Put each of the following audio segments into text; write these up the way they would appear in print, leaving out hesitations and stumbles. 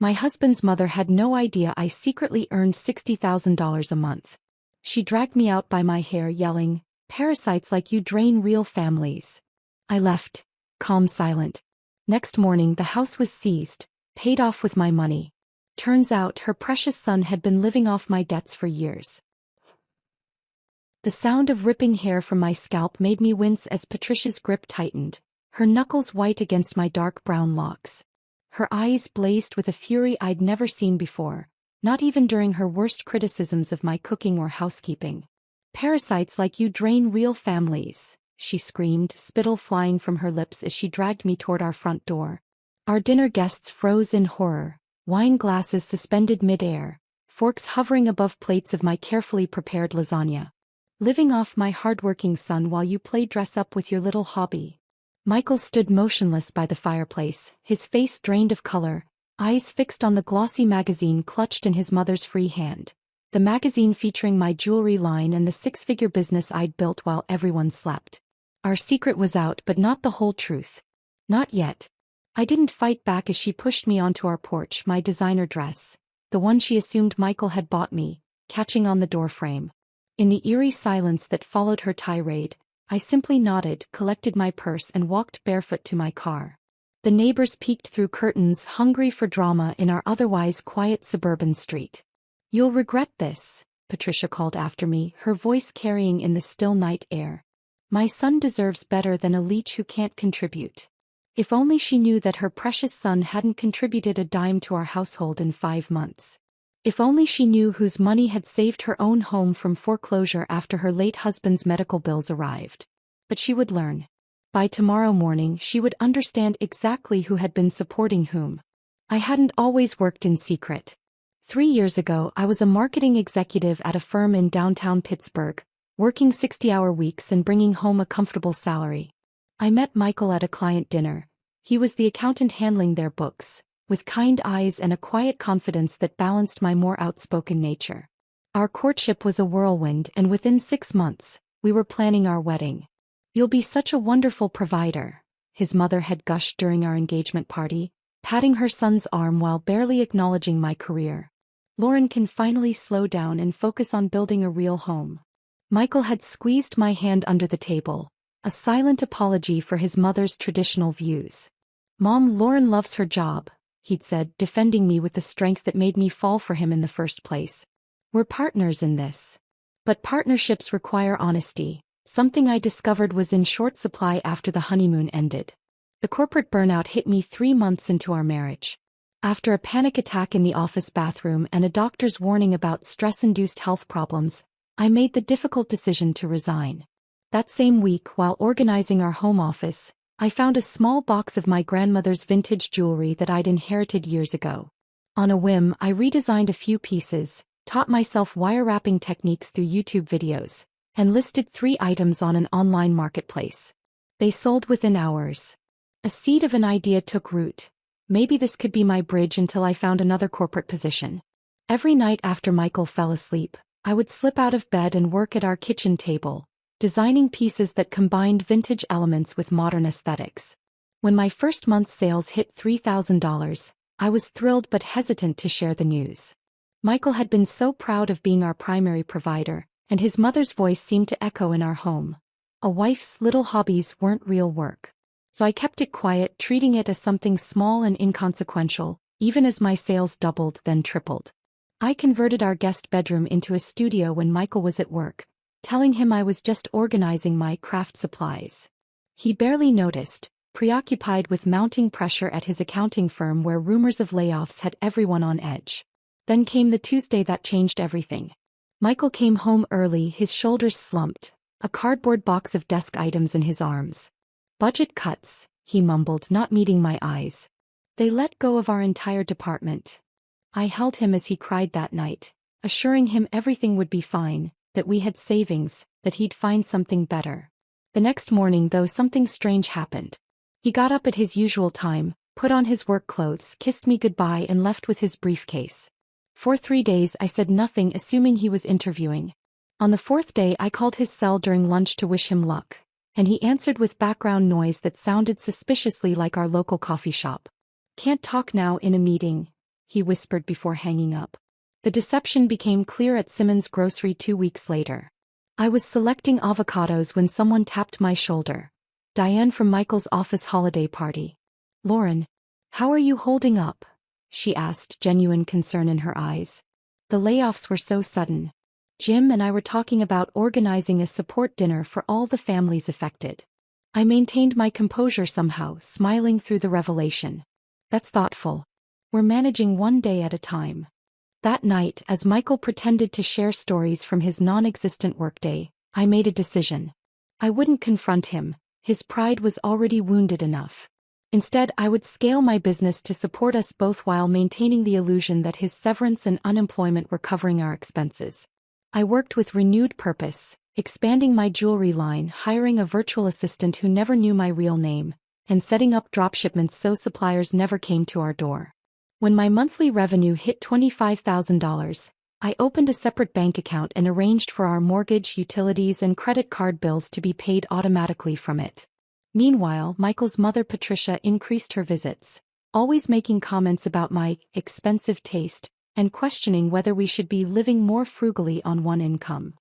My husband's mother had no idea I secretly earned $60,000 a month. She dragged me out by my hair yelling, "Parasites like you drain real families." I left, calm silent. Next morning the house was seized, paid off with my money. Turns out her precious son had been living off my debts for years. The sound of ripping hair from my scalp made me wince as Patricia's grip tightened, her knuckles white against my dark brown locks. Her eyes blazed with a fury I'd never seen before, not even during her worst criticisms of my cooking or housekeeping. "Parasites like you drain real families," she screamed, spittle flying from her lips as she dragged me toward our front door. Our dinner guests froze in horror, wine glasses suspended mid-air, forks hovering above plates of my carefully prepared lasagna. "Living off my hard-working son while you play dress-up with your little hobby." Michael stood motionless by the fireplace, his face drained of color, eyes fixed on the glossy magazine clutched in his mother's free hand. The magazine featuring my jewelry line and the six-figure business I'd built while everyone slept. Our secret was out, but not the whole truth. Not yet. I didn't fight back as she pushed me onto our porch, my designer dress, the one she assumed Michael had bought me, catching on the doorframe. In the eerie silence that followed her tirade, I simply nodded, collected my purse and walked barefoot to my car. The neighbors peeked through curtains, hungry for drama in our otherwise quiet suburban street. "You'll regret this," Patricia called after me, her voice carrying in the still night air. "My son deserves better than a leech who can't contribute." If only she knew that her precious son hadn't contributed a dime to our household in 5 months. If only she knew whose money had saved her own home from foreclosure after her late husband's medical bills arrived. But she would learn. By tomorrow morning she would understand exactly who had been supporting whom. I hadn't always worked in secret. 3 years ago I was a marketing executive at a firm in downtown Pittsburgh, working 60-hour weeks and bringing home a comfortable salary. I met Michael at a client dinner. He was the accountant handling their books, with kind eyes and a quiet confidence that balanced my more outspoken nature. Our courtship was a whirlwind, and within 6 months, we were planning our wedding. "You'll be such a wonderful provider," his mother had gushed during our engagement party, patting her son's arm while barely acknowledging my career. "Lauren can finally slow down and focus on building a real home." Michael had squeezed my hand under the table, a silent apology for his mother's traditional views. "Mom, Lauren loves her job," he'd said, defending me with the strength that made me fall for him in the first place. "We're partners in this." But partnerships require honesty, something I discovered was in short supply after the honeymoon ended. The corporate burnout hit me 3 months into our marriage. After a panic attack in the office bathroom and a doctor's warning about stress-induced health problems, I made the difficult decision to resign. That same week, while organizing our home office, I found a small box of my grandmother's vintage jewelry that I'd inherited years ago. On a whim, I redesigned a few pieces, taught myself wire wrapping techniques through YouTube videos, and listed 3 items on an online marketplace. They sold within hours. A seed of an idea took root. Maybe this could be my bridge until I found another corporate position. Every night after Michael fell asleep, I would slip out of bed and work at our kitchen table, designing pieces that combined vintage elements with modern aesthetics. When my first month's sales hit $3,000, I was thrilled but hesitant to share the news. Michael had been so proud of being our primary provider, and his mother's voice seemed to echo in our home. A wife's little hobbies weren't real work. So I kept it quiet, treating it as something small and inconsequential, even as my sales doubled then tripled. I converted our guest bedroom into a studio when Michael was at work, telling him I was just organizing my craft supplies. He barely noticed, preoccupied with mounting pressure at his accounting firm where rumors of layoffs had everyone on edge. Then came the Tuesday that changed everything. Michael came home early, his shoulders slumped, a cardboard box of desk items in his arms. "Budget cuts," he mumbled, not meeting my eyes. "They let go of our entire department." I held him as he cried that night, assuring him everything would be fine, that we had savings, that he'd find something better. The next morning, though, something strange happened. He got up at his usual time, put on his work clothes, kissed me goodbye and left with his briefcase. For 3 days I said nothing, assuming he was interviewing. On the 4th day I called his cell during lunch to wish him luck, and he answered with background noise that sounded suspiciously like our local coffee shop. "Can't talk now, in a meeting," he whispered before hanging up. The deception became clear at Simmons' grocery 2 weeks later. I was selecting avocados when someone tapped my shoulder. Diane from Michael's office holiday party. "Lauren, how are you holding up?" she asked, genuine concern in her eyes. The layoffs were so sudden. Jim and I were talking about organizing a support dinner for all the families affected. I maintained my composure somehow, smiling through the revelation. "That's thoughtful. We're managing one day at a time." That night, as Michael pretended to share stories from his non-existent workday, I made a decision. I wouldn't confront him. His pride was already wounded enough. Instead, I would scale my business to support us both while maintaining the illusion that his severance and unemployment were covering our expenses. I worked with renewed purpose, expanding my jewelry line, hiring a virtual assistant who never knew my real name, and setting up dropshipments so suppliers never came to our door. When my monthly revenue hit $25,000, I opened a separate bank account and arranged for our mortgage, utilities, and credit card bills to be paid automatically from it. Meanwhile, Michael's mother Patricia increased her visits, always making comments about my expensive taste and questioning whether we should be living more frugally on one income.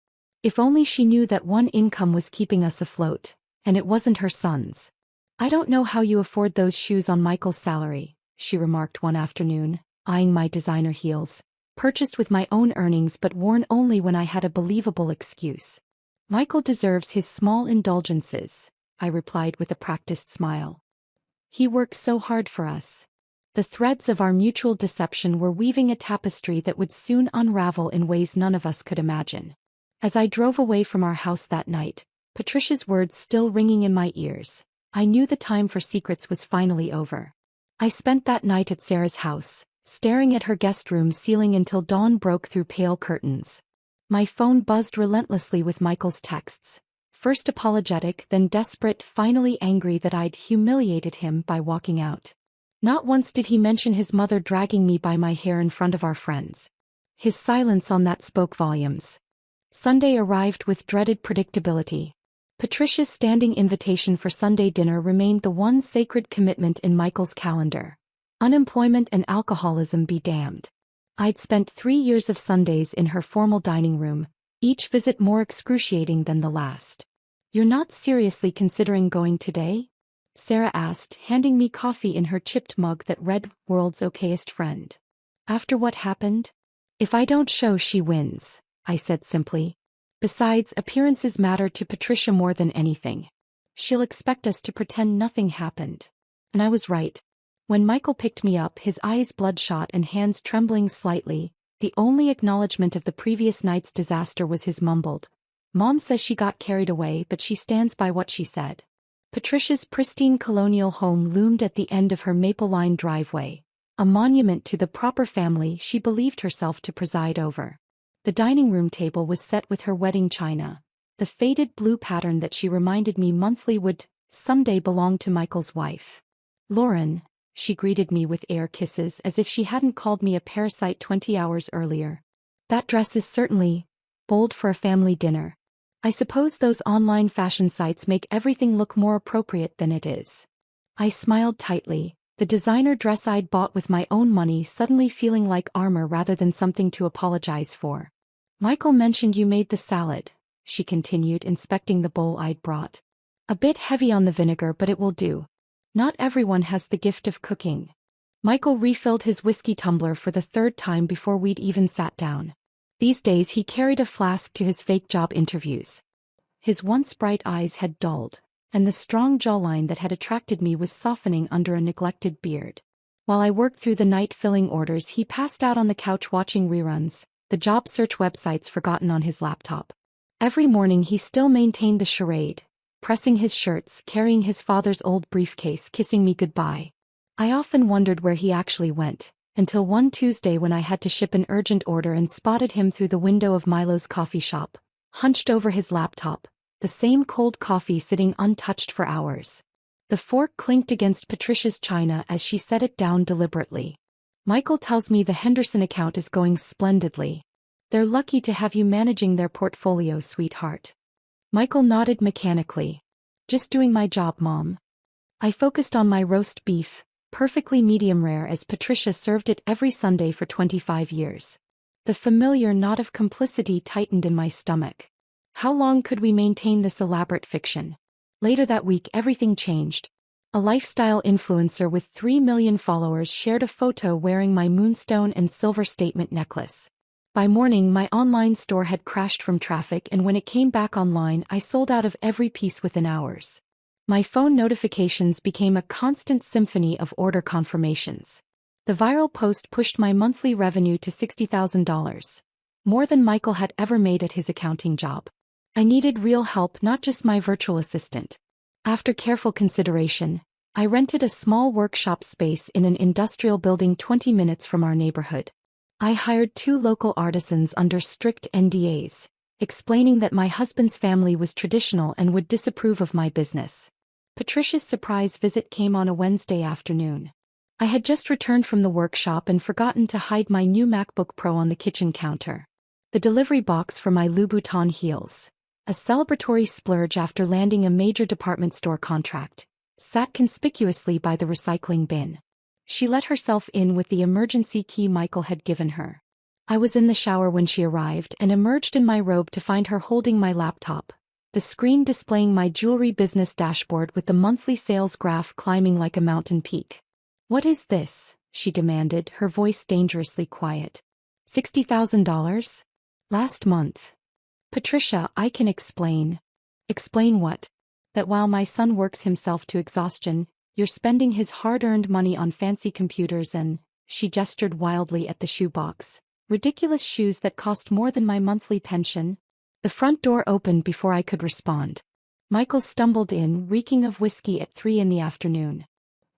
If only she knew that one income was keeping us afloat, and it wasn't her son's. "I don't know how you afford those shoes on Michael's salary," she remarked one afternoon, eyeing my designer heels, purchased with my own earnings but worn only when I had a believable excuse. "Michael deserves his small indulgences," I replied with a practiced smile. "He works so hard for us." The threads of our mutual deception were weaving a tapestry that would soon unravel in ways none of us could imagine. As I drove away from our house that night, Patricia's words still ringing in my ears, I knew the time for secrets was finally over. I spent that night at Sarah's house, staring at her guest room ceiling until dawn broke through pale curtains. My phone buzzed relentlessly with Michael's texts, first apologetic, then desperate, finally angry that I'd humiliated him by walking out. Not once did he mention his mother dragging me by my hair in front of our friends. His silence on that spoke volumes. Sunday arrived with dreaded predictability. Patricia's standing invitation for Sunday dinner remained the one sacred commitment in Michael's calendar. Unemployment and alcoholism be damned. I'd spent 3 years of Sundays in her formal dining room, each visit more excruciating than the last. "You're not seriously considering going today?" Sarah asked, handing me coffee in her chipped mug that read, "World's okayest friend." "After what happened?" "If I don't show, she wins," I said simply. "Besides, appearances matter to Patricia more than anything. She'll expect us to pretend nothing happened." And I was right. When Michael picked me up, his eyes bloodshot and hands trembling slightly, the only acknowledgement of the previous night's disaster was his mumbled, "Mom says she got carried away, but she stands by what she said." Patricia's pristine colonial home loomed at the end of her maple-lined driveway, a monument to the proper family she believed herself to preside over. The dining room table was set with her wedding china, the faded blue pattern that she reminded me monthly would someday belong to Michael's wife. "Lauren," she greeted me with air kisses as if she hadn't called me a parasite 20 hours earlier. "That dress is certainly bold for a family dinner. I suppose those online fashion sites make everything look more appropriate than it is." I smiled tightly, the designer dress I'd bought with my own money suddenly feeling like armor rather than something to apologize for. "Michael mentioned you made the salad," she continued, inspecting the bowl I'd brought. "A bit heavy on the vinegar, but it will do. Not everyone has the gift of cooking." Michael refilled his whiskey tumbler for the 3rd time before we'd even sat down. These days he carried a flask to his fake job interviews. His once bright eyes had dulled, and the strong jawline that had attracted me was softening under a neglected beard. While I worked through the night filling orders, he passed out on the couch watching reruns, the job search websites forgotten on his laptop. Every morning he still maintained the charade, pressing his shirts, carrying his father's old briefcase, kissing me goodbye. I often wondered where he actually went, until one Tuesday when I had to ship an urgent order and spotted him through the window of Milo's coffee shop, hunched over his laptop, the same cold coffee sitting untouched for hours. The fork clinked against Patricia's china as she set it down deliberately. "Michael tells me the Henderson account is going splendidly. They're lucky to have you managing their portfolio, sweetheart." Michael nodded mechanically. "Just doing my job, Mom." I focused on my roast beef, perfectly medium rare as Patricia served it every Sunday for 25 years. The familiar knot of complicity tightened in my stomach. How long could we maintain this elaborate fiction? Later that week, everything changed. A lifestyle influencer with 3 million followers shared a photo wearing my moonstone and silver statement necklace. By morning, my online store had crashed from traffic, and when it came back online, I sold out of every piece within hours. My phone notifications became a constant symphony of order confirmations. The viral post pushed my monthly revenue to $60,000. More than Michael had ever made at his accounting job. I needed real help, not just my virtual assistant. After careful consideration, I rented a small workshop space in an industrial building 20 minutes from our neighborhood. I hired 2 local artisans under strict NDAs, explaining that my husband's family was traditional and would disapprove of my business. Patricia's surprise visit came on a Wednesday afternoon. I had just returned from the workshop and forgotten to hide my new MacBook Pro on the kitchen counter. The delivery box for my Louboutin heels, a celebratory splurge after landing a major department store contract, sat conspicuously by the recycling bin. She let herself in with the emergency key Michael had given her. I was in the shower when she arrived and emerged in my robe to find her holding my laptop, the screen displaying my jewelry business dashboard with the monthly sales graph climbing like a mountain peak. "What is this?" she demanded, her voice dangerously quiet. $60,000? Last month. "Patricia, I can explain." "Explain what?" "That while my son works himself to exhaustion, you're spending his hard-earned money on fancy computers and," she gestured wildly at the shoebox, "ridiculous shoes that cost more than my monthly pension." The front door opened before I could respond. Michael stumbled in, reeking of whiskey at 3 in the afternoon.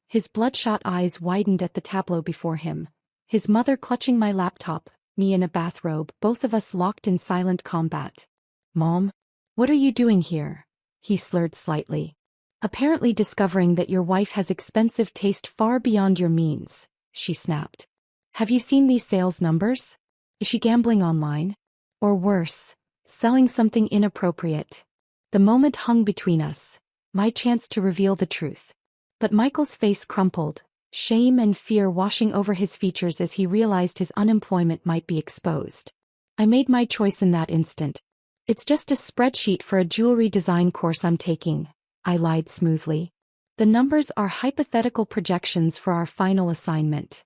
His bloodshot eyes widened at the tableau before him. His mother clutching my laptop, me in a bathrobe, both of us locked in silent combat. "Mom? What are you doing here?" he slurred slightly. "Apparently discovering that your wife has expensive taste far beyond your means," she snapped. "Have you seen these sales numbers? Is she gambling online? Or worse, selling something inappropriate?" The moment hung between us, my chance to reveal the truth. But Michael's face crumpled, shame and fear washing over his features as he realized his unemployment might be exposed. I made my choice in that instant. "It's just a spreadsheet for a jewelry design course I'm taking," I lied smoothly. "The numbers are hypothetical projections for our final assignment."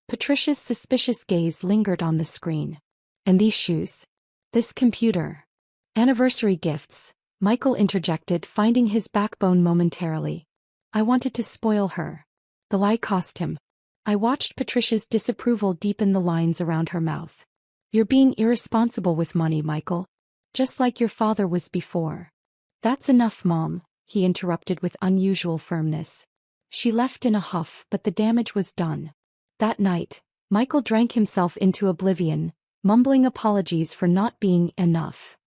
Patricia's suspicious gaze lingered on the screen. "And these shoes? This computer?" "Anniversary gifts," Michael interjected, finding his backbone momentarily. I wanted to spoil her. The lie cost him. I watched Patricia's disapproval deepen the lines around her mouth. "You're being irresponsible with money, Michael. Just like your father was before." "That's enough, Mom," he interrupted with unusual firmness. She left in a huff, but the damage was done. That night, Michael drank himself into oblivion, mumbling apologies for not being enough.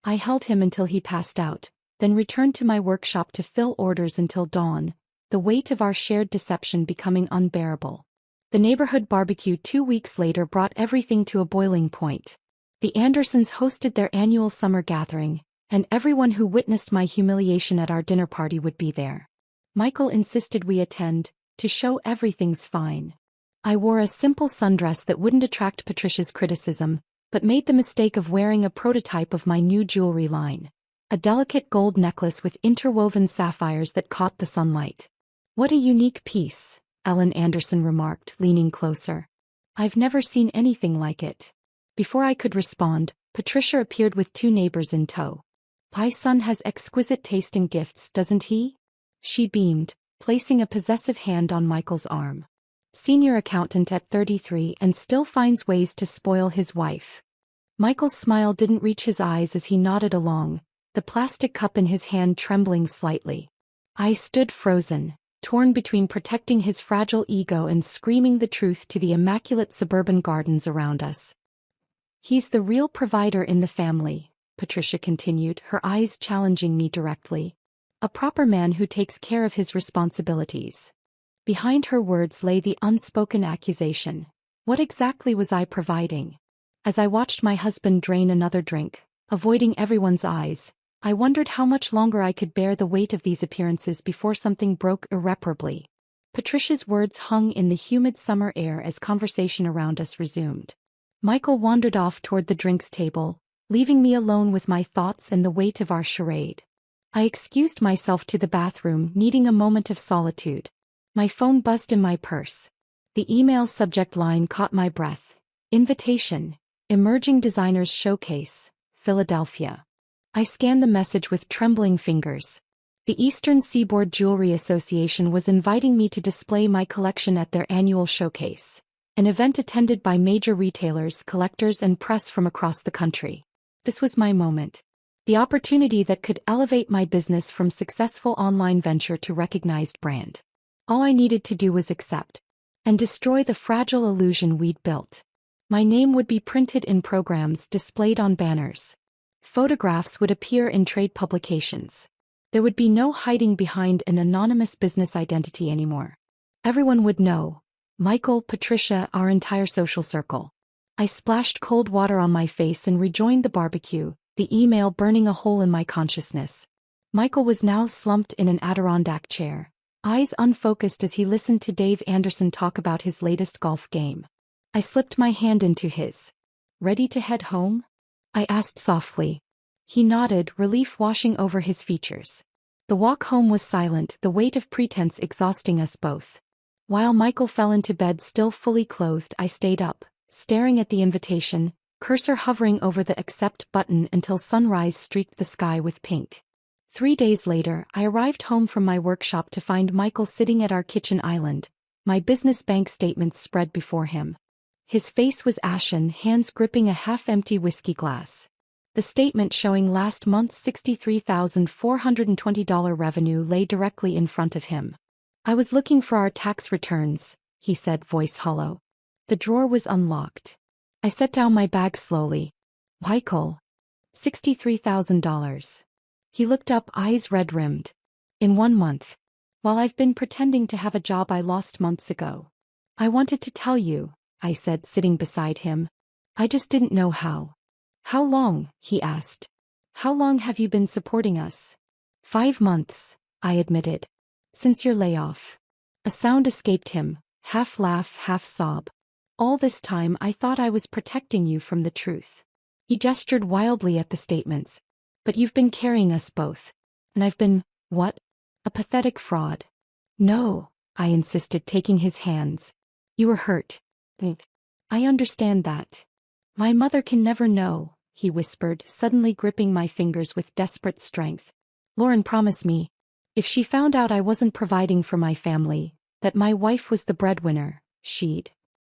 I held him until he passed out, then returned to my workshop to fill orders until dawn, the weight of our shared deception becoming unbearable. The neighborhood barbecue 2 weeks later brought everything to a boiling point. The Andersons hosted their annual summer gathering, and everyone who witnessed my humiliation at our dinner party would be there. Michael insisted we attend, to show everything's fine. I wore a simple sundress that wouldn't attract Patricia's criticism, but made the mistake of wearing a prototype of my new jewelry line. A delicate gold necklace with interwoven sapphires that caught the sunlight. "What a unique piece," Ellen Anderson remarked, leaning closer. "I've never seen anything like it." Before I could respond, Patricia appeared with 2 neighbors in tow. "My son has exquisite taste in gifts, doesn't he?" She beamed, placing a possessive hand on Michael's arm. "Senior accountant at 33 and still finds ways to spoil his wife." Michael's smile didn't reach his eyes as he nodded along, the plastic cup in his hand trembling slightly. I stood frozen, torn between protecting his fragile ego and screaming the truth to the immaculate suburban gardens around us. "He's the real provider in the family," Patricia continued, her eyes challenging me directly. "A proper man who takes care of his responsibilities." Behind her words lay the unspoken accusation. What exactly was I providing? As I watched my husband drain another drink, avoiding everyone's eyes, I wondered how much longer I could bear the weight of these appearances before something broke irreparably. Patricia's words hung in the humid summer air as conversation around us resumed. Michael wandered off toward the drinks table, leaving me alone with my thoughts and the weight of our charade. I excused myself to the bathroom, needing a moment of solitude. My phone buzzed in my purse. The email subject line caught my breath. Invitation. Emerging Designers Showcase, Philadelphia. I scanned the message with trembling fingers. The Eastern Seaboard Jewelry Association was inviting me to display my collection at their annual showcase, an event attended by major retailers, collectors, and press from across the country. This was my moment. The opportunity that could elevate my business from successful online venture to recognized brand. All I needed to do was accept and destroy the fragile illusion we'd built. My name would be printed in programs, displayed on banners. Photographs would appear in trade publications. There would be no hiding behind an anonymous business identity anymore. Everyone would know. Michael, Patricia, our entire social circle. I splashed cold water on my face and rejoined the barbecue, the email burning a hole in my consciousness. Michael was now slumped in an Adirondack chair, eyes unfocused as he listened to Dave Anderson talk about his latest golf game. I slipped my hand into his. Ready to head home? I asked softly. He nodded, relief washing over his features. The walk home was silent, the weight of pretense exhausting us both. While Michael fell into bed still fully clothed, I stayed up, staring at the invitation, cursor hovering over the accept button until sunrise streaked the sky with pink. 3 days later, I arrived home from my workshop to find Michael sitting at our kitchen island, my business bank statements spread before him. His face was ashen, hands gripping a half-empty whiskey glass. The statement showing last month's $63,420 revenue lay directly in front of him. I was looking for our tax returns, he said, voice hollow. The drawer was unlocked. I set down my bag slowly. Michael. $63,000. He looked up, eyes red-rimmed. In 1 month. While I've been pretending to have a job I lost months ago. I wanted to tell you, I said, sitting beside him. I just didn't know how. How long? He asked. How long have you been supporting us? 5 months, I admitted. Since your layoff. A sound escaped him, half laugh, half sob. All this time I thought I was protecting you from the truth. He gestured wildly at the statements. But you've been carrying us both. And I've been, what? A pathetic fraud. No, I insisted, taking his hands. You were hurt. I understand that. My mother can never know, he whispered, suddenly gripping my fingers with desperate strength. Lauren promised me. If she found out I wasn't providing for my family, that my wife was the breadwinner, she'd.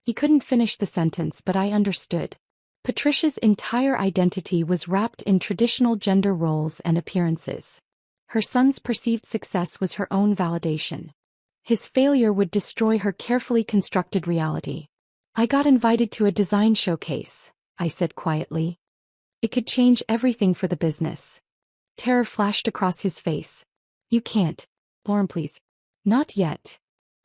He couldn't finish the sentence, but I understood. Patricia's entire identity was wrapped in traditional gender roles and appearances. Her son's perceived success was her own validation. His failure would destroy her carefully constructed reality. I got invited to a design showcase, I said quietly. It could change everything for the business. Terror flashed across his face. You can't. Lauren, please. Not yet.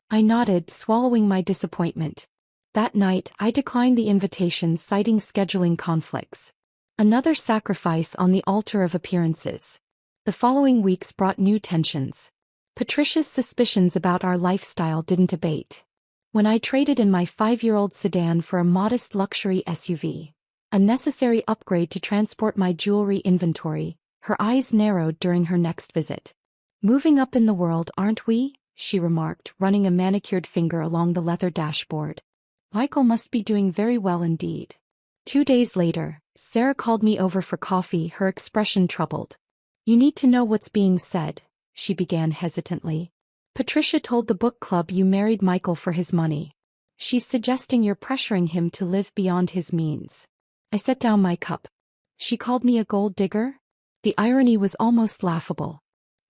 I nodded, swallowing my disappointment. That night, I declined the invitation, citing scheduling conflicts. Another sacrifice on the altar of appearances. The following weeks brought new tensions. Patricia's suspicions about our lifestyle didn't abate. When I traded in my 5-year-old sedan for a modest luxury SUV, a necessary upgrade to transport my jewelry inventory, her eyes narrowed during her next visit. Moving up in the world, aren't we? She remarked, running a manicured finger along the leather dashboard. Michael must be doing very well indeed. 2 days later, Sarah called me over for coffee, her expression troubled. You need to know what's being said, she began hesitantly. Patricia told the book club you married Michael for his money. She's suggesting you're pressuring him to live beyond his means. I set down my cup. She called me a gold digger? The irony was almost laughable.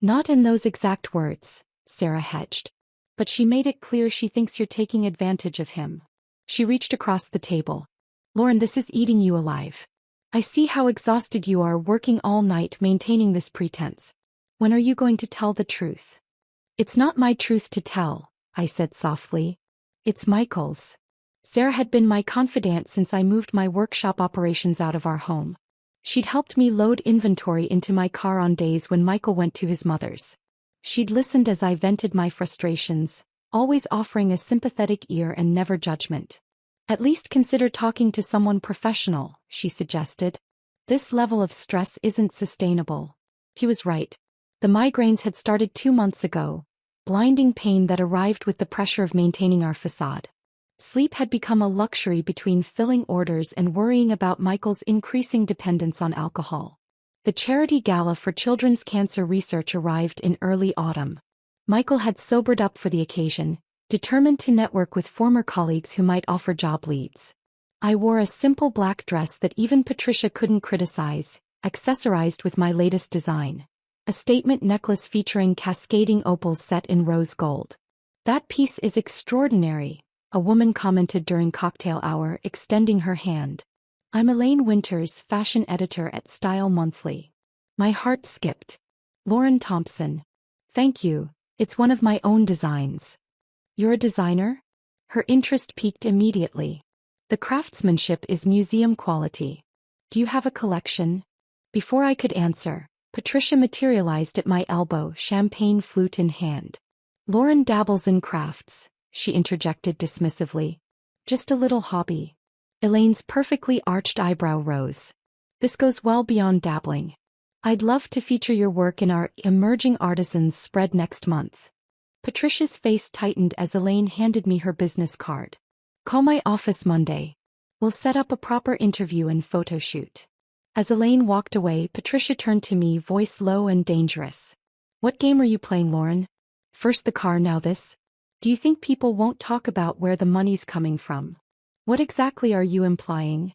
Not in those exact words, Sarah hedged. But she made it clear she thinks you're taking advantage of him. She reached across the table. Lauren, this is eating you alive. I see how exhausted you are working all night maintaining this pretense. When are you going to tell the truth? It's not my truth to tell, I said softly. It's Michael's. Sarah had been my confidant since I moved my workshop operations out of our home. She'd helped me load inventory into my car on days when Michael went to his mother's. She'd listened as I vented my frustrations, always offering a sympathetic ear and never judgment. At least consider talking to someone professional, she suggested. This level of stress isn't sustainable. He was right. The migraines had started 2 months ago, blinding pain that arrived with the pressure of maintaining our facade. Sleep had become a luxury between filling orders and worrying about Michael's increasing dependence on alcohol. The charity gala for children's cancer research arrived in early autumn. Michael had sobered up for the occasion, determined to network with former colleagues who might offer job leads. I wore a simple black dress that even Patricia couldn't criticize, accessorized with my latest design. A statement necklace featuring cascading opals set in rose gold. "That piece is extraordinary," a woman commented during cocktail hour, extending her hand. "I'm Elaine Winters, fashion editor at Style Monthly." My heart skipped. "Lauren Thompson. Thank you, it's one of my own designs." "You're a designer?" Her interest piqued immediately. "The craftsmanship is museum quality. Do you have a collection?" Before I could answer, Patricia materialized at my elbow, champagne flute in hand. "Lauren dabbles in crafts," she interjected dismissively. "Just a little hobby." Elaine's perfectly arched eyebrow rose. "This goes well beyond dabbling. I'd love to feature your work in our Emerging Artisans spread next month." Patricia's face tightened as Elaine handed me her business card. "Call my office Monday. We'll set up a proper interview and photo shoot." As Elaine walked away, Patricia turned to me, voice low and dangerous. "What game are you playing, Lauren? First the car, now this? Do you think people won't talk about where the money's coming from?" "What exactly are you implying?"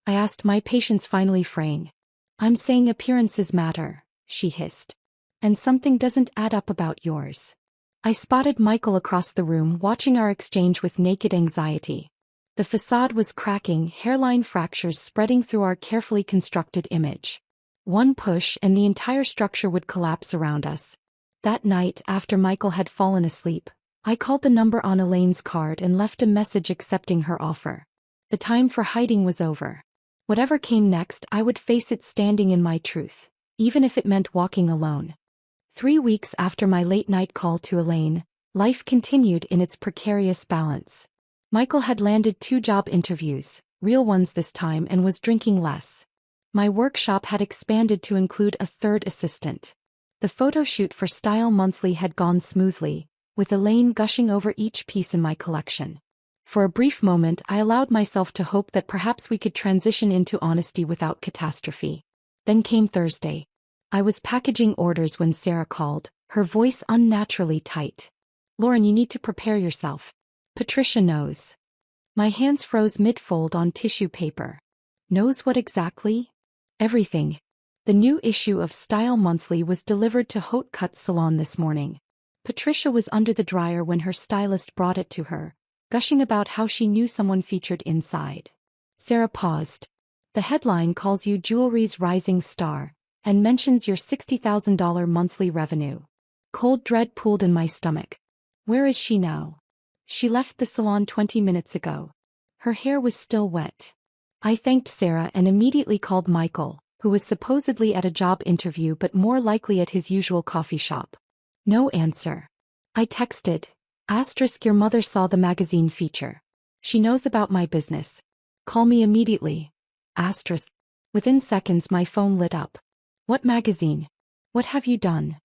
I asked, my patience finally fraying. "I'm saying appearances matter," she hissed. "And something doesn't add up about yours." I spotted Michael across the room, watching our exchange with naked anxiety. The facade was cracking, hairline fractures spreading through our carefully constructed image. One push and the entire structure would collapse around us. That night, after Michael had fallen asleep, I called the number on Elaine's card and left a message accepting her offer. The time for hiding was over. Whatever came next, I would face it standing in my truth, even if it meant walking alone. 3 weeks after my late-night call to Elaine, life continued in its precarious balance. Michael had landed 2 job interviews, real ones this time, and was drinking less. My workshop had expanded to include a 3rd assistant. The photo shoot for Style Monthly had gone smoothly, with Elaine gushing over each piece in my collection. For a brief moment, I allowed myself to hope that perhaps we could transition into honesty without catastrophe. Then came Thursday. I was packaging orders when Sarah called, her voice unnaturally tight. "Lauren, you need to prepare yourself. Patricia knows." My hands froze mid-fold on tissue paper. "Knows what exactly?" "Everything." The new issue of Style Monthly was delivered to Haute Cut's salon this morning. Patricia was under the dryer when her stylist brought it to her, gushing about how she knew someone featured inside. Sarah paused. "The headline calls you jewelry's rising star, and mentions your $60,000 monthly revenue." Cold dread pooled in my stomach. Where is she now? She left the salon 20 minutes ago. Her hair was still wet. I thanked Sarah and immediately called Michael, who was supposedly at a job interview but more likely at his usual coffee shop. No answer. I texted, *, your mother saw the magazine feature. She knows about my business. Call me immediately. *. Within seconds my phone lit up. What magazine? What have you done?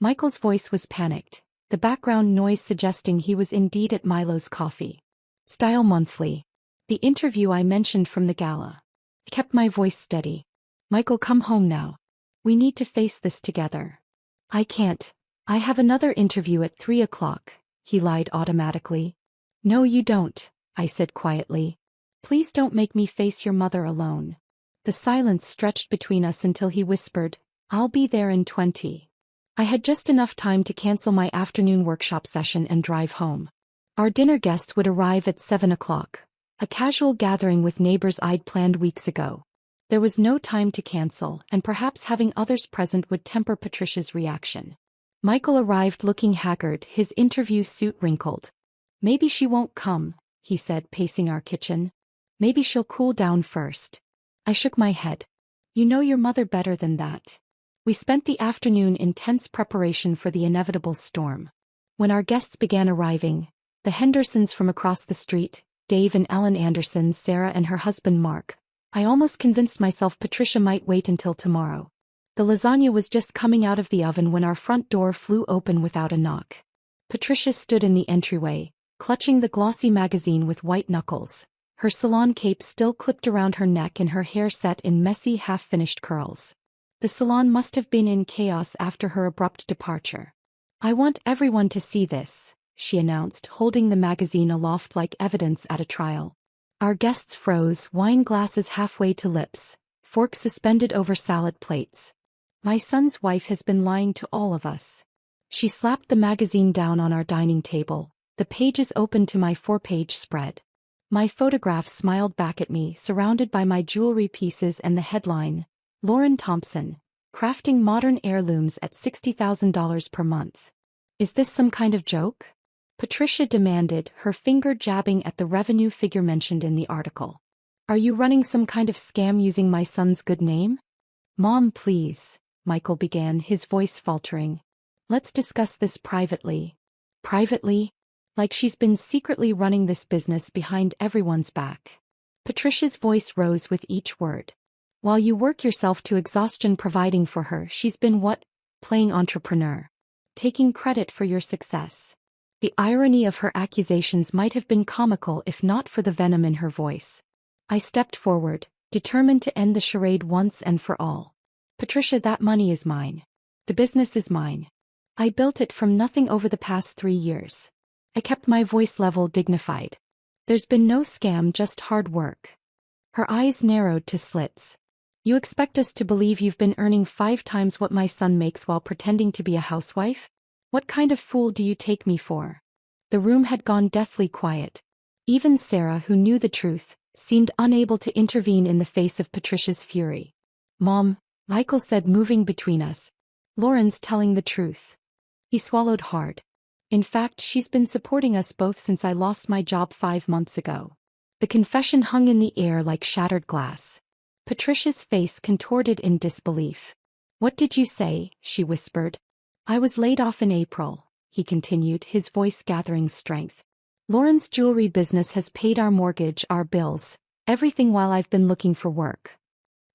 Michael's voice was panicked, the background noise suggesting he was indeed at Milo's coffee. Style Monthly. The interview I mentioned from the gala. I kept my voice steady. Michael, come home now. We need to face this together. I can't. I have another interview at 3 o'clock, he lied automatically. No, you don't, I said quietly. Please don't make me face your mother alone. The silence stretched between us until he whispered, I'll be there in 20. I had just enough time to cancel my afternoon workshop session and drive home. Our dinner guests would arrive at 7 o'clock, a casual gathering with neighbors I'd planned weeks ago. There was no time to cancel, and perhaps having others present would temper Patricia's reaction. Michael arrived looking haggard, his interview suit wrinkled. Maybe she won't come, he said, pacing our kitchen. Maybe she'll cool down first. I shook my head. You know your mother better than that. We spent the afternoon in tense preparation for the inevitable storm. When our guests began arriving, the Hendersons from across the street, Dave and Ellen Anderson, Sarah and her husband Mark, I almost convinced myself Patricia might wait until tomorrow. The lasagna was just coming out of the oven when our front door flew open without a knock. Patricia stood in the entryway, clutching the glossy magazine with white knuckles, her salon cape still clipped around her neck and her hair set in messy half-finished curls. The salon must have been in chaos after her abrupt departure. "I want everyone to see this," she announced, holding the magazine aloft like evidence at a trial. Our guests froze, wine glasses halfway to lips, forks suspended over salad plates. "My son's wife has been lying to all of us." She slapped the magazine down on our dining table, the pages open to my 4-page spread. My photograph smiled back at me, surrounded by my jewelry pieces and the headline, "Lauren Thompson, crafting modern heirlooms at $60,000 per month. Is this some kind of joke?" Patricia demanded, her finger jabbing at the revenue figure mentioned in the article. "Are you running some kind of scam using my son's good name?" "Mom, please," Michael began, his voice faltering. "Let's discuss this privately." "Privately? Like she's been secretly running this business behind everyone's back." Patricia's voice rose with each word. "While you work yourself to exhaustion providing for her, she's been what? Playing entrepreneur. Taking credit for your success." The irony of her accusations might have been comical if not for the venom in her voice. I stepped forward, determined to end the charade once and for all. "Patricia, that money is mine. The business is mine. I built it from nothing over the past 3 years. I kept my voice level, dignified. There's been no scam, just hard work." Her eyes narrowed to slits. "You expect us to believe you've been earning 5 times what my son makes while pretending to be a housewife? What kind of fool do you take me for?" The room had gone deathly quiet. Even Sarah, who knew the truth, seemed unable to intervene in the face of Patricia's fury. "Mom," Michael said, moving between us, "Lauren's telling the truth." He swallowed hard. "In fact, she's been supporting us both since I lost my job 5 months ago." The confession hung in the air like shattered glass. Patricia's face contorted in disbelief. "What did you say?" she whispered. "I was laid off in April," he continued, his voice gathering strength. "Lauren's jewelry business has paid our mortgage, our bills, everything while I've been looking for work."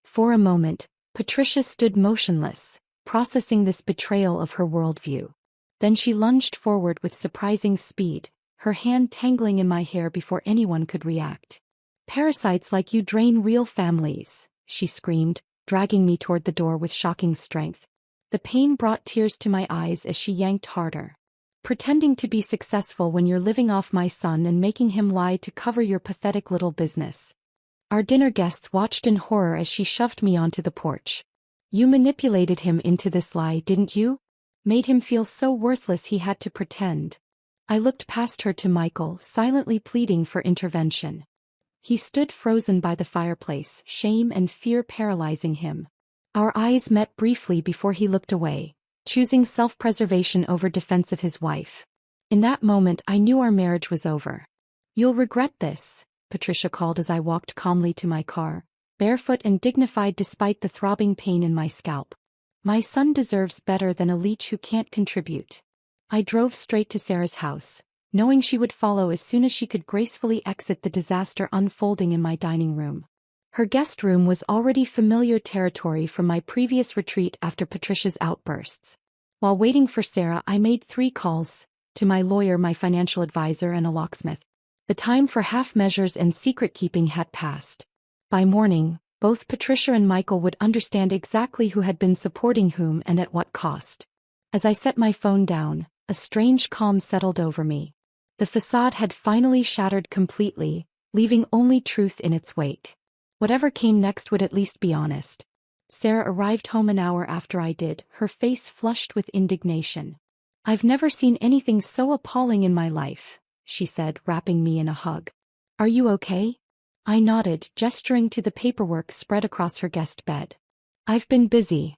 For a moment, Patricia stood motionless, processing this betrayal of her worldview. Then she lunged forward with surprising speed, her hand tangling in my hair before anyone could react. "Parasites like you drain real families," she screamed, dragging me toward the door with shocking strength. The pain brought tears to my eyes as she yanked harder. "Pretending to be successful when you're living off my son and making him lie to cover your pathetic little business." Our dinner guests watched in horror as she shoved me onto the porch. "You manipulated him into this lie, didn't you? Made him feel so worthless he had to pretend." I looked past her to Michael, silently pleading for intervention. He stood frozen by the fireplace, shame and fear paralyzing him. Our eyes met briefly before he looked away, choosing self-preservation over defense of his wife. In that moment I knew our marriage was over. "You'll regret this," Patricia called as I walked calmly to my car, barefoot and dignified despite the throbbing pain in my scalp. "My son deserves better than a leech who can't contribute." I drove straight to Sarah's house, knowing she would follow as soon as she could gracefully exit the disaster unfolding in my dining room. Her guest room was already familiar territory from my previous retreat after Patricia's outbursts. While waiting for Sarah, I made 3 calls, to my lawyer, my financial advisor, and a locksmith. The time for half measures and secret-keeping had passed. By morning, both Patricia and Michael would understand exactly who had been supporting whom and at what cost. As I set my phone down, a strange calm settled over me. The facade had finally shattered completely, leaving only truth in its wake. Whatever came next would at least be honest. Sarah arrived home an hour after I did, her face flushed with indignation. "I've never seen anything so appalling in my life," she said, wrapping me in a hug. "Are you okay?" I nodded, gesturing to the paperwork spread across her guest bed. "I've been busy."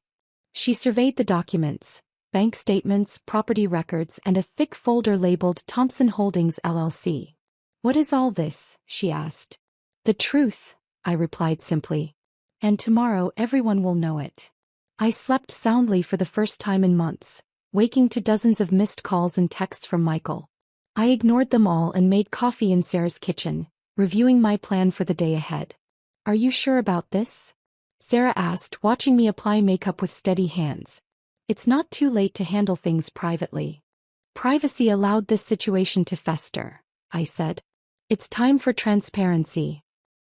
She surveyed the documents, bank statements, property records, and a thick folder labeled Thompson Holdings LLC. "What is all this?" she asked. "The truth," I replied simply. "And tomorrow everyone will know it." I slept soundly for the first time in months, waking to dozens of missed calls and texts from Michael. I ignored them all and made coffee in Sarah's kitchen, reviewing my plan for the day ahead. "Are you sure about this?" Sarah asked, watching me apply makeup with steady hands. "It's not too late to handle things privately." Privacy allowed this situation to fester, I said. "It's time for transparency."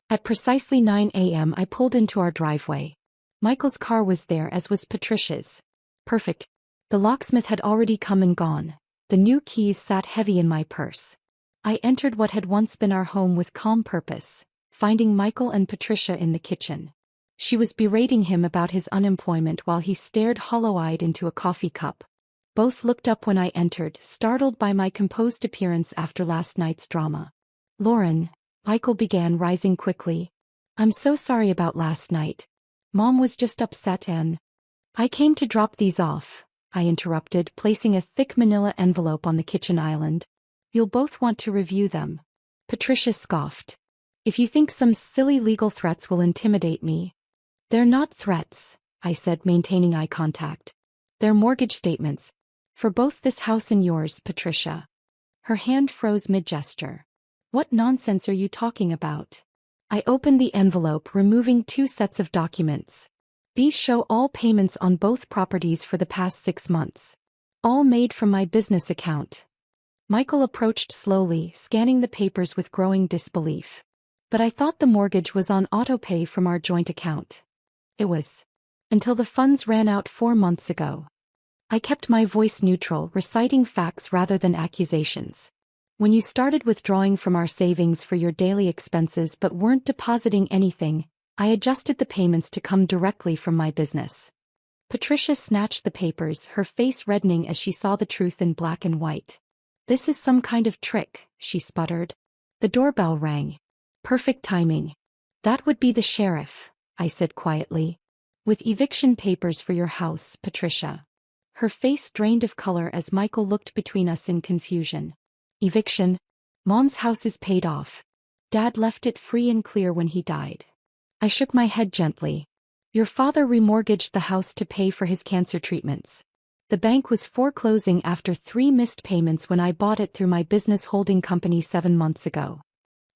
At precisely 9 a.m. I pulled into our driveway. Michael's car was there, as was Patricia's. Perfect. The locksmith had already come and gone. The new keys sat heavy in my purse. I entered what had once been our home with calm purpose, finding Michael and Patricia in the kitchen. She was berating him about his unemployment while he stared hollow-eyed into a coffee cup. Both looked up when I entered, startled by my composed appearance after last night's drama. "Lauren," Michael began, rising quickly. "I'm so sorry about last night. Mom was just upset and—" "I came to drop these off," I interrupted, placing a thick manila envelope on the kitchen island. "You'll both want to review them." Patricia scoffed. "If you think some silly legal threats will intimidate me." "They're not threats," I said, maintaining eye contact. "They're mortgage statements. For both this house and yours, Patricia." Her hand froze mid-gesture. "What nonsense are you talking about?" I opened the envelope, removing 2 sets of documents. "These show all payments on both properties for the past 6 months. All made from my business account." Michael approached slowly, scanning the papers with growing disbelief. "But I thought the mortgage was on autopay from our joint account." "It was. Until the funds ran out 4 months ago." I kept my voice neutral, reciting facts rather than accusations. "When you started withdrawing from our savings for your daily expenses but weren't depositing anything, I adjusted the payments to come directly from my business." Patricia snatched the papers, her face reddening as she saw the truth in black and white. "This is some kind of trick," she sputtered. The doorbell rang. Perfect timing. "That would be the sheriff," I said quietly. "With eviction papers for your house, Patricia." Her face drained of color as Michael looked between us in confusion. "Eviction? Mom's house is paid off. Dad left it free and clear when he died." I shook my head gently. "Your father remortgaged the house to pay for his cancer treatments. The bank was foreclosing after 3 missed payments when I bought it through my business holding company 7 months ago."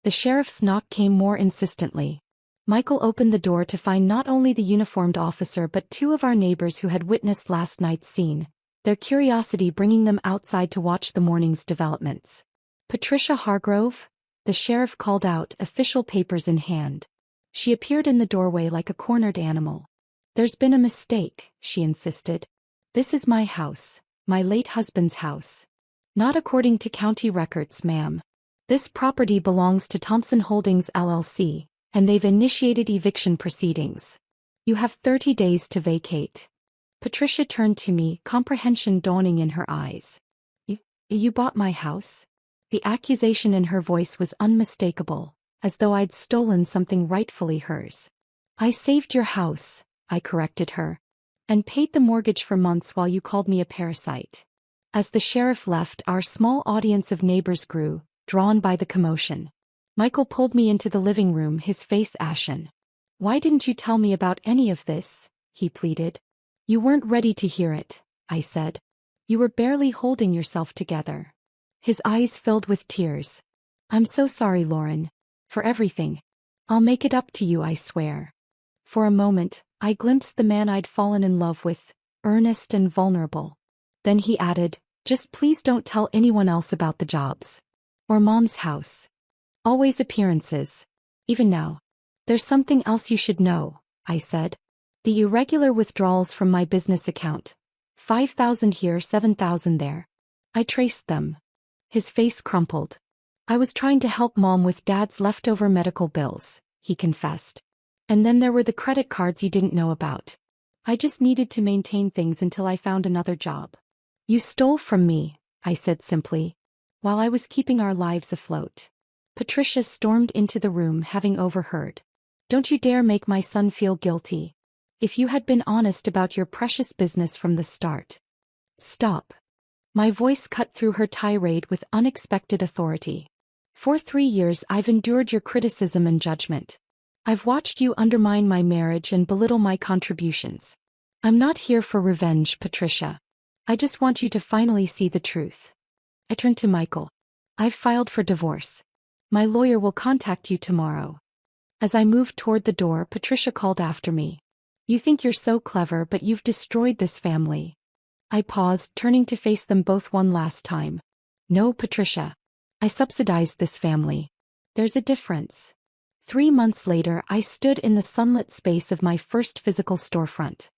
The sheriff's knock came more insistently. Michael opened the door to find not only the uniformed officer but 2 of our neighbors who had witnessed last night's scene, their curiosity bringing them outside to watch the morning's developments. "Patricia Hargrove?" the sheriff called out, official papers in hand. She appeared in the doorway like a cornered animal. "There's been a mistake," she insisted. "This is my house, my late husband's house." "Not according to county records, ma'am. This property belongs to Thompson Holdings LLC, and they've initiated eviction proceedings. You have 30 days to vacate." Patricia turned to me, comprehension dawning in her eyes. You bought my house?" The accusation in her voice was unmistakable, as though I'd stolen something rightfully hers. "I saved your house," I corrected her, "and paid the mortgage for months while you called me a parasite." As the sheriff left, our small audience of neighbors grew, drawn by the commotion. Michael pulled me into the living room, his face ashen. "Why didn't you tell me about any of this?" he pleaded. "You weren't ready to hear it," I said. "You were barely holding yourself together." His eyes filled with tears. "I'm so sorry, Lauren. For everything. I'll make it up to you, I swear." For a moment, I glimpsed the man I'd fallen in love with, earnest and vulnerable. Then he added, "Just please don't tell anyone else about the jobs. Or Mom's house. Always appearances. Even now." "There's something else you should know," I said. "The irregular withdrawals from my business account. 5,000 here, 7,000 there. I traced them." His face crumpled. "I was trying to help Mom with Dad's leftover medical bills," he confessed. "And then there were the credit cards you didn't know about. I just needed to maintain things until I found another job." "You stole from me," I said simply, "while I was keeping our lives afloat." Patricia stormed into the room, having overheard. "Don't you dare make my son feel guilty. If you had been honest about your precious business from the start." "Stop." My voice cut through her tirade with unexpected authority. "For 3 years I've endured your criticism and judgment. I've watched you undermine my marriage and belittle my contributions. I'm not here for revenge, Patricia. I just want you to finally see the truth. I turned to Michael. I've filed for divorce. My lawyer will contact you tomorrow. As I moved toward the door, Patricia called after me. You think you're so clever, but you've destroyed this family. I paused, turning to face them both one last time. No, Patricia. I subsidized this family. There's a difference. 3 months later, I stood in the sunlit space of my first physical storefront.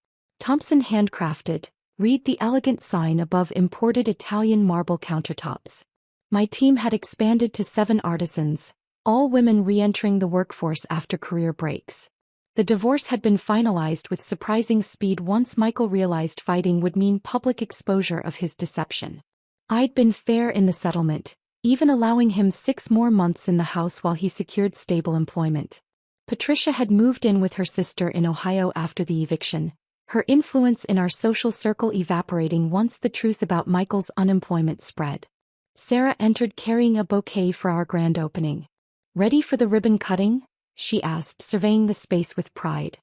Thompson Handcrafted. Read the elegant sign above imported Italian marble countertops. My team had expanded to 7 artisans, all women re-entering the workforce after career breaks. The divorce had been finalized with surprising speed once Michael realized fighting would mean public exposure of his deception. I'd been fair in the settlement, even allowing him 6 more months in the house while he secured stable employment. Patricia had moved in with her sister in Ohio after the eviction, her influence in our social circle evaporating once the truth about Michael's unemployment spread. Sarah entered carrying a bouquet for our grand opening. Ready for the ribbon cutting? She asked, surveying the space with pride.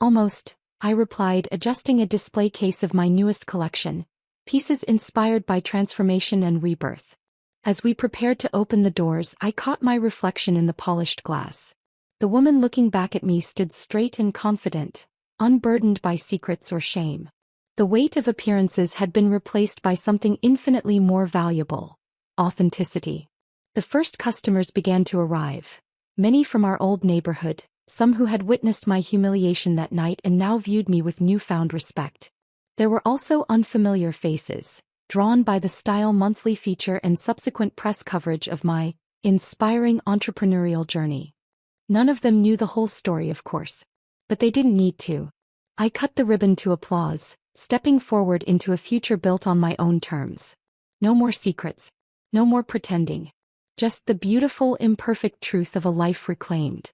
Almost, I replied, adjusting a display case of my newest collection, pieces inspired by transformation and rebirth. As we prepared to open the doors, I caught my reflection in the polished glass. The woman looking back at me stood straight and confident, unburdened by secrets or shame. The weight of appearances had been replaced by something infinitely more valuable: authenticity. The first customers began to arrive. Many from our old neighborhood, some who had witnessed my humiliation that night and now viewed me with newfound respect. There were also unfamiliar faces, drawn by the Style monthly feature and subsequent press coverage of my inspiring entrepreneurial journey. None of them knew the whole story, of course. But they didn't need to. I cut the ribbon to applause, stepping forward into a future built on my own terms. No more secrets. No more pretending. Just the beautiful, imperfect truth of a life reclaimed.